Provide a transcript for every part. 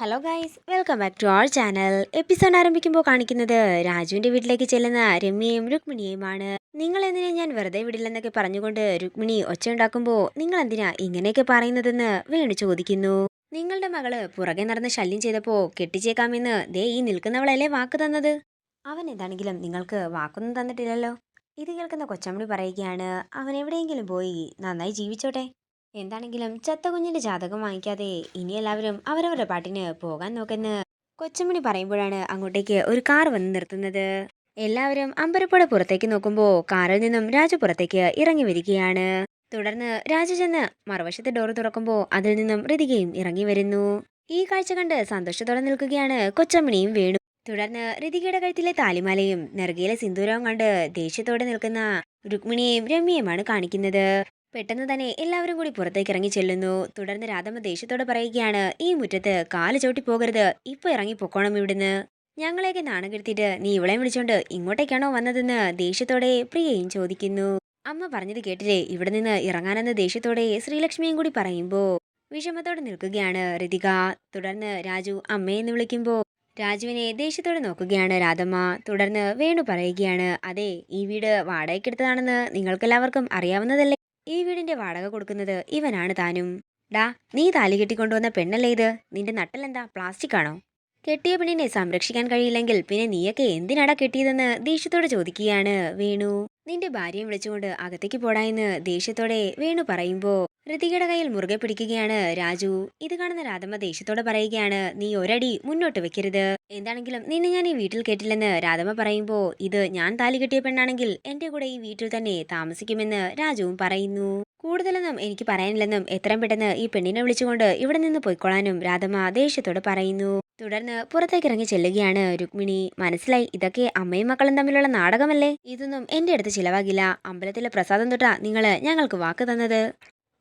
Hello guys, welcome back to our channel. Episode ആരംഭിക്കുമ്പോൾ കാണിക്കുന്നത് രാജുവിന്റെ വീട്ടിലേക്ക് ചെല്ലുന്ന രമ്യയും രുക്മിണിയുമാണ്. നിങ്ങൾ എന്തിനാ ഞാൻ വെറുതെ വിടില്ലെന്നൊക്കെ പറഞ്ഞുകൊണ്ട് രുക്മിണി ഒച്ചയുണ്ടാക്കുമ്പോൾ നിങ്ങൾ എന്തിനാ ഇങ്ങനെയൊക്കെ പറയുന്നതെന്ന് വേണു ചോദിക്കുന്നു. നിങ്ങളുടെ മകള് പുറകെ നടന്ന് ശല്യം ചെയ്തപ്പോൾ കെട്ടിച്ചേക്കാമെന്ന് ദേ ഈ നിൽക്കുന്നവളല്ലേ വാക്ക് തന്നത്. അവൻ എന്താണെങ്കിലും നിങ്ങൾക്ക് വാക്കൊന്നും തന്നിട്ടില്ലല്ലോ. ഇത് കേൾക്കുന്ന കൊച്ചമ്മണി പറയുകയാണ്, അവൻ എവിടെയെങ്കിലും പോയി നന്നായി ജീവിച്ചോട്ടെ. എന്താണെങ്കിലും ചത്ത കുഞ്ഞിന്റെ ജാതകം വാങ്ങിക്കാതെ ഇനി എല്ലാവരും അവരവരുടെ പാട്ടിന് പോകാൻ നോക്കെന്ന് കൊച്ചമ്മണി പറയുമ്പോഴാണ് അങ്ങോട്ടേക്ക് ഒരു കാർ വന്ന് നിർത്തുന്നത്. എല്ലാവരും അമ്പരപ്പോടെ പുറത്തേക്ക് നോക്കുമ്പോൾ കാറിൽ നിന്നും രാജു പുറത്തേക്ക് ഇറങ്ങി വരികയാണ്. തുടർന്ന് രാജു ചെന്ന് മറുവശത്തെ ഡോർ തുറക്കുമ്പോൾ അതിൽ നിന്നും ഋതികയും ഇറങ്ങി വരുന്നു. ഈ കാഴ്ച കണ്ട് സന്തോഷത്തോടെ നിൽക്കുകയാണ് കൊച്ചമ്മണിയും വേണു. തുടർന്ന് ഋതികയുടെ കഴുത്തിലെ താലിമാലയും നെറുകയിലെ സിന്ദൂരവും കണ്ട് ദേഷ്യത്തോടെ നിൽക്കുന്ന രുക്മിണിയെയും രമ്യയുമാണ് കാണിക്കുന്നത്. പെട്ടെന്ന് തന്നെ എല്ലാവരും കൂടി പുറത്തേക്ക് ഇറങ്ങി ചെല്ലുന്നു. തുടർന്ന് രാധമ്മ ദേഷ്യത്തോടെ പറയുകയാണ്, ഈ മുറ്റത്ത് കാല് ചവിട്ടി പോകരുത്, ഇപ്പൊ ഇറങ്ങി പൊക്കോണം ഇവിടുന്ന്. ഞങ്ങളെയൊക്കെ നാണം കെടുത്തിട്ട് നീ ഇവളെ വിളിച്ചോണ്ട് ഇങ്ങോട്ടേക്കാണോ വന്നതെന്ന് ദേഷ്യത്തോടെ പ്രിയയും ചോദിക്കുന്നു. അമ്മ പറഞ്ഞത് കേട്ടില്ലേ ഇവിടെ നിന്ന് ഇറങ്ങാനെന്ന് ദേഷ്യത്തോടെ ശ്രീലക്ഷ്മിയും കൂടി പറയുമ്പോ വിഷമത്തോടെ നിൽക്കുകയാണ് ഋതിക. തുടർന്ന് രാജു അമ്മയെന്ന് വിളിക്കുമ്പോ രാജുവിനെ ദേഷ്യത്തോടെ നോക്കുകയാണ് രാധമ്മ. തുടർന്ന് വേണു പറയുകയാണ്, അതെ, ഈ വീട് വാടകയ്ക്കെടുത്തതാണെന്ന് നിങ്ങൾക്കെല്ലാവർക്കും അറിയാവുന്നതല്ലേ. ഈ വീടിന്റെ വാടക കൊടുക്കുന്നത് ഇവനാണ് താനും. ഡാ, നീ താലി കെട്ടിക്കൊണ്ടുവന്ന പെണ്ണല്ലേ ഇത്? നിന്റെ നട്ടലെന്താ പ്ലാസ്റ്റിക് ആണോ? കെട്ടിയ പെണ്ണിനെ സംരക്ഷിക്കാൻ കഴിയില്ലെങ്കിൽ പിന്നെ നീയൊക്കെ എന്തിനാടാ കെട്ടിയതെന്ന് ദേഷ്യത്തോടെ ചോദിക്കുകയാണ് വേണു. നിന്റെ ഭാര്യയെ വിളിച്ചുകൊണ്ട് അകത്തേക്ക് പോടാ എന്ന് ദേഷ്യത്തോടെ വേണു പറയുമ്പോ ഋതികയുടെ കയ്യിൽ മുറുകെ പിടിക്കുകയാണ് രാജു. ഇത് കാണുന്ന രാധമ്മ ദേഷ്യത്തോടെ പറയുകയാണ്, നീ ഒരടി മുന്നോട്ട് വെക്കരുത്. എന്താണെങ്കിലും നിന്നെ ഞാൻ ഈ വീട്ടിൽ കേട്ടില്ലെന്ന് രാധമ്മ പറയുമ്പോ ഇത് ഞാൻ താലി കെട്ടിയ പെണ്ണാണെങ്കിൽ എന്റെ കൂടെ ഈ വീട്ടിൽ തന്നെ താമസിക്കുമെന്ന് രാജുവും പറയുന്നു. കൂടുതലൊന്നും എനിക്ക് പറയാനില്ലെന്നും എത്രയും പെട്ടെന്ന് ഈ പെണ്ണിനെ വിളിച്ചുകൊണ്ട് ഇവിടെ നിന്ന് പൊയ്ക്കൊള്ളാനും രാധമ്മ ദേഷ്യത്തോട് പറയുന്നു. തുടർന്ന് പുറത്തേക്ക് ഇറങ്ങി ചെല്ലുകയാണ് രുക്മിണി. മനസ്സിലായി, ഇതൊക്കെ അമ്മയും മക്കളും തമ്മിലുള്ള നാടകമല്ലേ, ഇതൊന്നും എന്റെ അടുത്ത് ചിലവാകില്ല. അമ്പലത്തിലെ പ്രസാദം തൊട്ടാ നിങ്ങള് ഞങ്ങൾക്ക് വാക്ക് തന്നത്.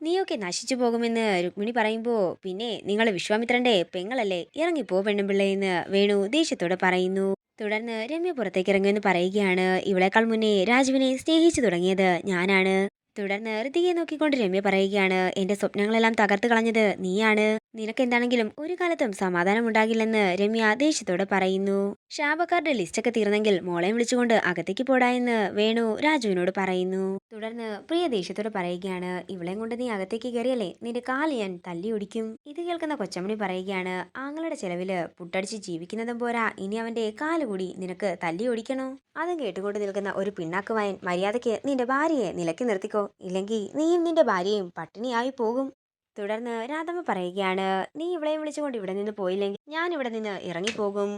നീയൊക്കെ നശിച്ചു പോകുമെന്ന് രുക്മിണി പറയുമ്പോ പിന്നെ നിങ്ങൾ വിശ്വാമിത്രന്റെ പെങ്ങളല്ലേ, ഇറങ്ങിപ്പോ പെണ്ണുപിള്ളയെന്ന് വേണു ദേഷ്യത്തോടെ പറയുന്നു. തുടർന്ന് രമ്യ പുറത്തേക്ക് ഇറങ്ങിയെന്ന് പറയുകയാണ്, ഇവളെക്കാൾ മുന്നേ രാജുവിനെ സ്നേഹിച്ചു തുടങ്ങിയത് ഞാനാണ്. തുടർന്ന് ഋതികയെ നോക്കിക്കൊണ്ട് രമ്യ പറയുകയാണ്, എന്റെ സ്വപ്നങ്ങളെല്ലാം തകർത്ത് കളഞ്ഞത് നീയാണ്. നിനക്കെന്താണെങ്കിലും ഒരു കാലത്തും സമാധാനം ഉണ്ടാകില്ലെന്ന് രമ്യ ദേഷ്യത്തോടെ പറയുന്നു. ശാപക്കാരുടെ ലിസ്റ്റൊക്കെ തീർന്നെങ്കിൽ മോളെ വിളിച്ചുകൊണ്ട് അകത്തേക്ക് പോടാ എന്ന് വേണു രാജുവിനോട് പറയുന്നു. തുടർന്ന് പ്രിയ ദേഷ്യത്തോടെ പറയുകയാണ്, ഇവളെയും കൊണ്ട് നീ അകത്തേക്ക് കയറിയല്ലേ നിന്റെ കാല് ഞാൻ തല്ലി ഒടിക്കും. ഇത് കേൾക്കുന്ന കൊച്ചമ്മണി പറയുകയാണ്, ആങ്ങളുടെ ചെലവില് പുട്ടടിച്ച് ജീവിക്കുന്നതും പോരാ, ഇനി അവന്റെ കാല് കൂടി നിനക്ക് തല്ലി ഒടിക്കണോ? അതും കേട്ടുകൊണ്ട് നിൽക്കുന്ന ഒരു പിണ്ണാക്കുവായൻ, മര്യാദയ്ക്ക് നിന്റെ ഭാര്യയെ നിലയ്ക്ക് നിർത്തിക്കോ, ഇല്ലെങ്കിൽ നീയും നിന്റെ ഭാര്യയും പട്ടിണിയായി പോകും. തുടർന്ന് രാധമ്മ പറയുകയാണ്, നീ ഇവളെ വിളിച്ചുകൊണ്ട് ഇവിടെ നിന്ന് പോയില്ലെങ്കിൽ ഞാൻ ഇവിടെ നിന്ന് ഇറങ്ങിപ്പോകും.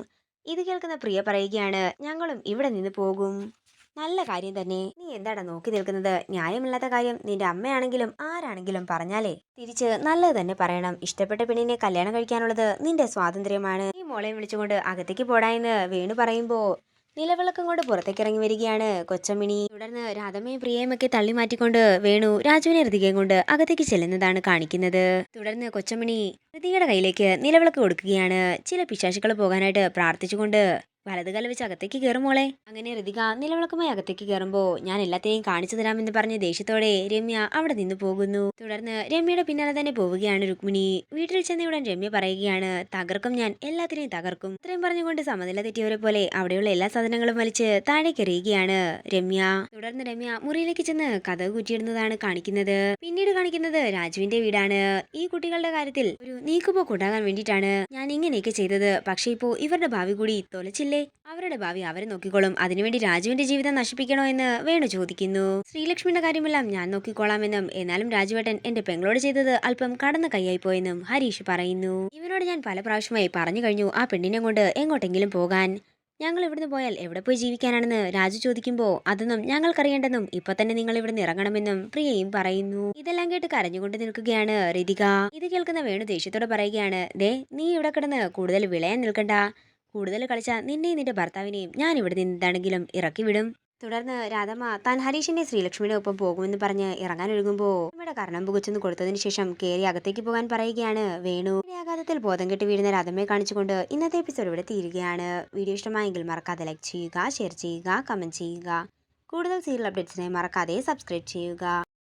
ഇത് കേൾക്കുന്ന പ്രിയ പറയുകയാണ്, ഞങ്ങളും ഇവിടെ നിന്ന് പോകും. നല്ല കാര്യം തന്നെ, നീ എന്താടാ നോക്കി നിൽക്കുന്നത്? ന്യായമില്ലാത്ത കാര്യം നിന്റെ അമ്മയാണെങ്കിലും ആരാണെങ്കിലും പറഞ്ഞാലേ തിരിച്ച് നല്ലത് തന്നെ പറയണം. ഇഷ്ടപ്പെട്ട പെണ്ണിനെ കല്യാണം കഴിക്കാനുള്ളത് നിന്റെ സ്വാതന്ത്ര്യമാണ്. ഈ മോളെ വിളിച്ചുകൊണ്ട് അകത്തേക്ക് പോടാ എന്ന് വേണു പറയുമ്പോ നിലവിളക്കം കൊണ്ട് പുറത്തേക്ക് ഇറങ്ങി വരികയാണ് കൊച്ചമ്മിണി. തുടർന്ന് രാധമ്മയും പ്രിയയും ഒക്കെ തള്ളി മാറ്റിക്കൊണ്ട് വേണു രാജുവിനെ ഋതികയും കൊണ്ട് അകത്തേക്ക് ചെല്ലുന്നതാണ് കാണിക്കുന്നത്. തുടർന്ന് കൊച്ചമ്മിണി ഋതികയുടെ കയ്യിലേക്ക് നിലവിളക്ക് കൊടുക്കുകയാണ്. ചില പിശാചുക്കൾ പോകാനായിട്ട് പ്രാർത്ഥിച്ചുകൊണ്ട് വലതുകാല വെച്ച് അകത്തേക്ക് കയറുമോളെ. അങ്ങനെ ഋതിക നിലവിളക്കുമായി അകത്തേക്ക് കയറുമ്പോൾ ഞാൻ എല്ലാത്തെയും കാണിച്ചു തരാമെന്ന് പറഞ്ഞ് ദേഷ്യത്തോടെ രമ്യ അവിടെ നിന്ന് പോകുന്നു. തുടർന്ന് രമ്യയുടെ പിന്നാലെ തന്നെ പോവുകയാണ് രുക്മിണി. വീട്ടിൽ ചെന്നയുടൻ രമ്യ പറയുകയാണ്, തകർക്കും ഞാൻ, എല്ലാത്തിനെയും തകർക്കും. ഇത്രയും പറഞ്ഞുകൊണ്ട് സമനില തെറ്റിയവരെ പോലെ അവിടെയുള്ള എല്ലാ സാധനങ്ങളും വലിച്ച് താഴേക്ക് എറിയുകയാണ് രമ്യ. തുടർന്ന് രമ്യ മുറിയിലേക്ക് ചെന്ന് കതക് കുറ്റിയിടുന്നതാണ് കാണിക്കുന്നത്. പിന്നീട് കാണിക്കുന്നത് രാജുവിന്റെ വീടാണ്. ഈ കുട്ടികളുടെ കാര്യത്തിൽ ഒരു നീക്കുപോക്കുണ്ടാകാൻ വേണ്ടിയിട്ടാണ് ഞാൻ ഇങ്ങനെയൊക്കെ ചെയ്തത്. പക്ഷെ ഇപ്പോ ഇവരുടെ ഭാവി കൂടി തൊലച്ചില്ല. അവരുടെ ഭാവി അവരെ നോക്കിക്കോളും, അതിനുവേണ്ടി രാജുവിന്റെ ജീവിതം നശിപ്പിക്കണോ എന്ന് വേണു ചോദിക്കുന്നു. ശ്രീലക്ഷ്മിയുടെ കാര്യമെല്ലാം ഞാൻ നോക്കിക്കോളാമെന്നും എന്നാലും രാജുവേട്ടൻ എന്റെ പെങ്ങളോട് ചെയ്തത് അല്പം കടന്ന കൈയായി പോയെന്നും ഹരീഷ് പറയുന്നു. ഇവനോട് ഞാൻ പല പ്രാവശ്യമായി പറഞ്ഞു കഴിഞ്ഞു ആ പെണ്ണിനെ കൊണ്ട് എങ്ങോട്ടെങ്കിലും പോകാൻ. ഞങ്ങൾ ഇവിടുന്ന് പോയാൽ എവിടെ പോയി ജീവിക്കാനാണെന്ന് രാജു ചോദിക്കുമ്പോൾ അതൊന്നും ഞങ്ങൾക്കറിയേണ്ടെന്നും ഇപ്പൊ തന്നെ നിങ്ങൾ ഇവിടുന്ന് ഇറങ്ങണമെന്നും പ്രിയയും പറയുന്നു. ഇതെല്ലാം കേട്ട് കരഞ്ഞുകൊണ്ട് നിൽക്കുകയാണ് ഋതിക. ഇത് കേൾക്കുന്ന വേണു ദേഷ്യത്തോടെ പറയുകയാണ്, ദേ, നീ ഇവിടെ കിടന്ന് കൂടുതൽ വിളയാൻ നിൽക്കണ്ട. കൂടുതൽ കളിച്ചാൽ നിന്നെയും നിന്റെ ഭർത്താവിനെയും ഞാൻ ഇവിടെ നിന്നെന്താണെങ്കിലും ഇറക്കി വിടും. തുടർന്ന് രാധമ്മ താൻ ഹരീഷിന്റെ ശ്രീലക്ഷ്മിയുടെ ഒപ്പം പോകുമെന്ന് പറഞ്ഞ് ഇറങ്ങാനൊരുങ്ങുമ്പോൾ നമ്മുടെ കർണം പുകച്ചെന്ന് കൊടുത്തതിന് ശേഷം കയറി അകത്തേക്ക് പോകാൻ പറയുകയാണ് വേണു. ആഘാതത്തിൽ ബോധം കെട്ടി വീഴുന്ന രാധമ്മയെ കാണിച്ചുകൊണ്ട് ഇന്നത്തെ എപ്പിസോഡ് ഇവിടെ തീരുകയാണ്. വീഡിയോ ഇഷ്ടമായെങ്കിൽ മറക്കാതെ ലൈക്ക് ചെയ്യുക, ഷെയർ ചെയ്യുക, കമന്റ് ചെയ്യുക. കൂടുതൽ സീരിയൽ അപ്ഡേറ്റ്സിനെ മറക്കാതെ സബ്സ്ക്രൈബ് ചെയ്യുക.